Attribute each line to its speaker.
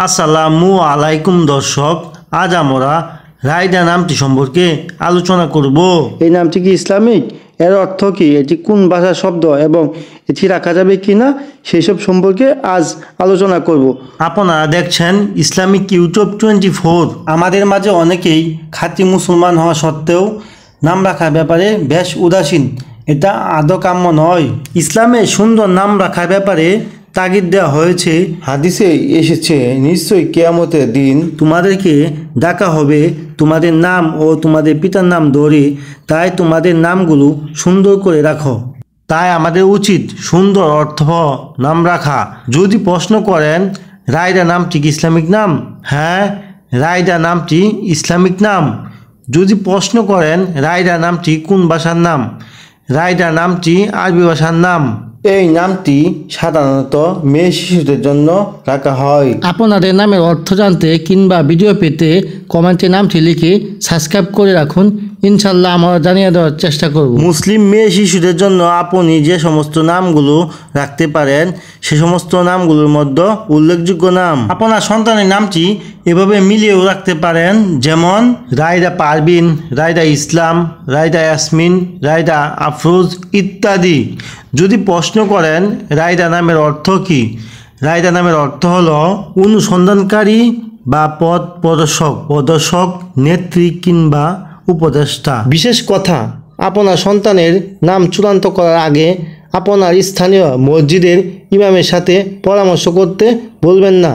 Speaker 1: আসসালামু আলাইকুম দর্শক, আজ আমরা রায়দা নামটি সম্পর্কে আলোচনা করব।
Speaker 2: এই নামটি কি ইসলামিক? এর অর্থ কি? এটি কোন ভাষার শব্দ এবং এটি রাখা যাবে কি না সেই সব সম্পর্কে আজ আলোচনা করব।
Speaker 1: আপনারা দেখছেন ইসলামিক ইউটিউব 24। আমাদের মাঝে অনেকেই খাঁটি মুসলমান হওয়া সত্ত্বেও নাম রাখার ব্যাপারে বেশ উদাসীন। এটা আদৌ কাম্য নয়। ইসলামে সুন্দর নাম রাখার ব্যাপারে তাগিদ দেওয়া হয়েছে।
Speaker 2: হাদিসে এসেছে, নিশ্চয়ই কিয়ামতের দিন
Speaker 1: তোমাদেরকে ডাকা হবে তোমাদের নাম ও তোমাদের পিতার নাম ধরে, তাই তোমাদের নামগুলো সুন্দর করে রাখো। তাই আমাদের উচিত সুন্দর অর্থবহ নাম রাখা। যদি প্রশ্ন করেন রায়দা নামটি কি ইসলামিক নাম? হ্যাঁ, রায়দা নামটি ইসলামিক নাম। যদি প্রশ্ন করেন রায়দা নামটি কোন ভাষার নাম? রায়দা নামটি আরবি ভাষার নাম।
Speaker 2: এই নামটি সাধারণত মেয়ে শিশুদের জন্য রাখা হয়।
Speaker 3: আপনাদের নামের অর্থ জানতে কিংবা ভিডিও পেতে কমেন্টে নামটি লিখে সাবস্ক্রাইব করে রাখুন। ইনশাল্লাহ আমরা জানিয়ে দেওয়ার চেষ্টা করব।
Speaker 1: মুসলিম মেয়ে শিশুদের জন্য আপনি যে সমস্ত নামগুলো রাখতে পারেন সে সমস্ত নামগুলোর মধ্যে উল্লেখযোগ্য নাম। আপনার সন্তানের নামটি এভাবে মিলিয়েও রাখতে পারেন, যেমন রায়দা পারবিন, রায়দা ইসলাম, রায়দা ইয়াসমিন, রায়দা আফরোজ ইত্যাদি। যদি প্রশ্ন করেন রায়দা নামের অর্থ কি? রায়দা নামের অর্থ হলো অনুসন্ধানকারী বা পথ প্রদর্শক, নেত্রী কিংবা উপদেষ্টা।
Speaker 3: বিশেষ কথা, আপনার সন্তানের নাম চূড়ান্ত করার আগে আপনার স্থানীয় মসজিদের ইমামের সাথে পরামর্শ করতে ভুলবেন না।